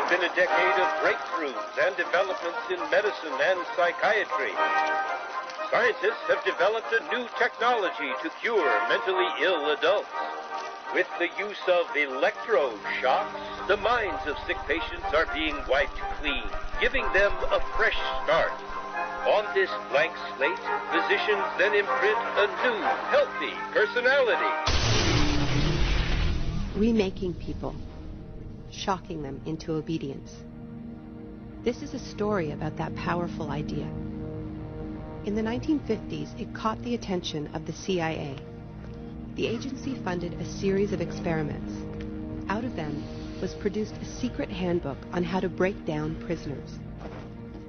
been a decade of breakthroughs and developments in medicine and psychiatry. Scientists have developed a new technology to cure mentally ill adults. With the use of electroshocks, the minds of sick patients are being wiped clean, giving them a fresh start. On this blank slate, physicians then imprint a new, healthy personality. Remaking people, shocking them into obedience. This is a story about that powerful idea. In the 1950s, it caught the attention of the CIA. The agency funded a series of experiments. Out of them was produced a secret handbook on how to break down prisoners.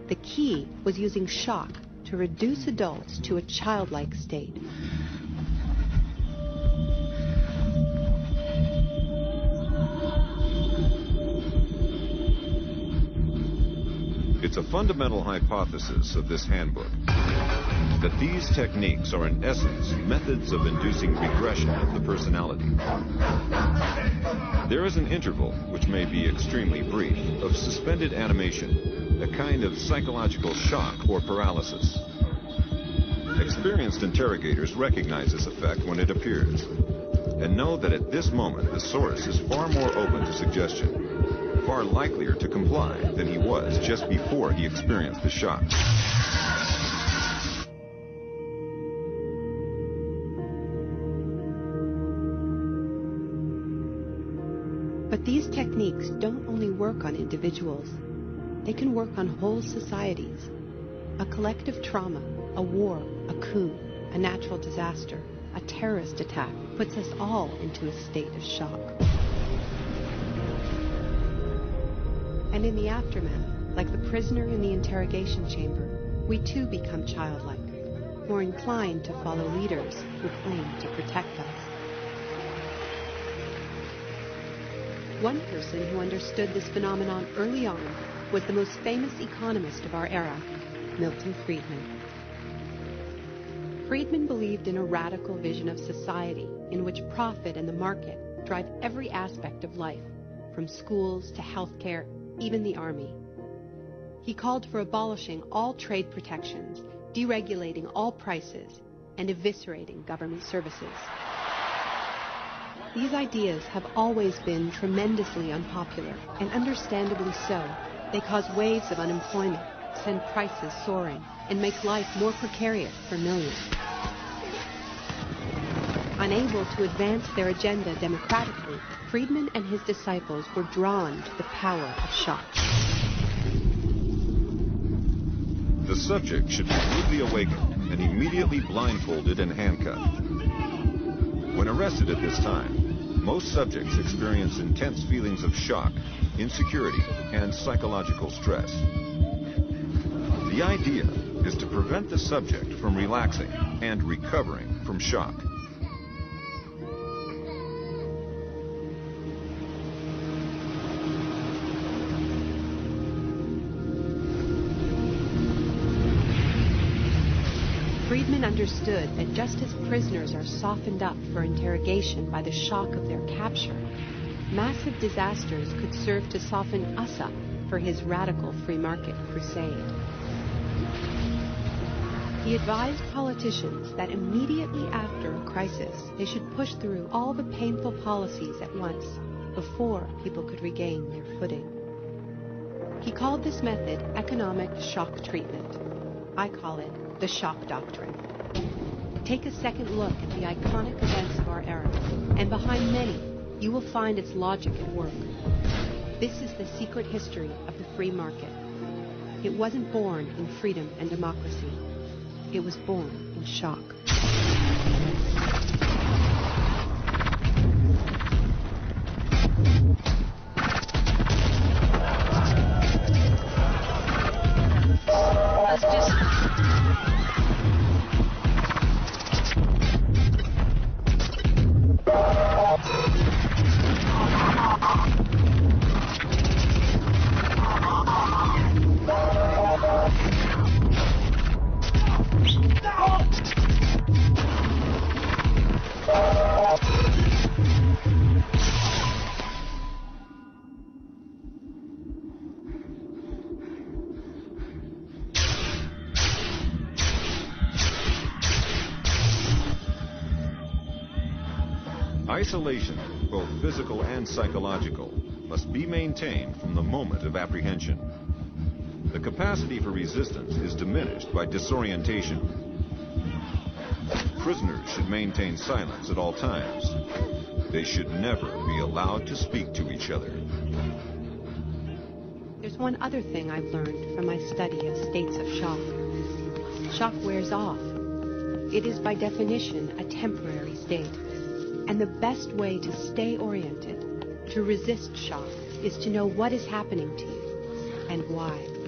The key was using shock to reduce adults to a childlike state. It's a fundamental hypothesis of this handbook that these techniques are in essence methods of inducing regression of the personality. There is an interval, which may be extremely brief, of suspended animation, a kind of psychological shock or paralysis. Experienced interrogators recognize this effect when it appears, and know that at this moment the source is far more open to suggestion, far likelier to comply than he was just before he experienced the shock. But these techniques don't only work on individuals. They can work on whole societies. A collective trauma, a war, a coup, a natural disaster, a terrorist attack puts us all into a state of shock. And in the aftermath, like the prisoner in the interrogation chamber, we too become childlike, more inclined to follow leaders who claim to protect us. One person who understood this phenomenon early on was the most famous economist of our era, Milton Friedman. Friedman believed in a radical vision of society in which profit and the market drive every aspect of life, from schools to healthcare, even the army. He called for abolishing all trade protections, deregulating all prices, and eviscerating government services. These ideas have always been tremendously unpopular, and understandably so. They cause waves of unemployment, send prices soaring, and make life more precarious for millions. Unable to advance their agenda democratically, Friedman and his disciples were drawn to the power of shock. The subject should be rudely awakened and immediately blindfolded and handcuffed. When arrested at this time, most subjects experience intense feelings of shock, insecurity, and psychological stress. The idea is to prevent the subject from relaxing and recovering from shock. Friedman understood that just as prisoners are softened up for interrogation by the shock of their capture, massive disasters could serve to soften us up for his radical free market crusade. He advised politicians that immediately after a crisis, they should push through all the painful policies at once before people could regain their footing. He called this method economic shock treatment. I call it the shock doctrine. Take a second look at the iconic events of our era, and behind many, you will find its logic at work. This is the secret history of the free market. It wasn't born in freedom and democracy. It was born in shock. Isolation, both physical and psychological, must be maintained from the moment of apprehension. The capacity for resistance is diminished by disorientation. Prisoners should maintain silence at all times. They should never be allowed to speak to each other. There's one other thing I've learned from my study of states of shock. Shock wears off. It is by definition a temporary state. And the best way to stay oriented, to resist shock, is to know what is happening to you and why.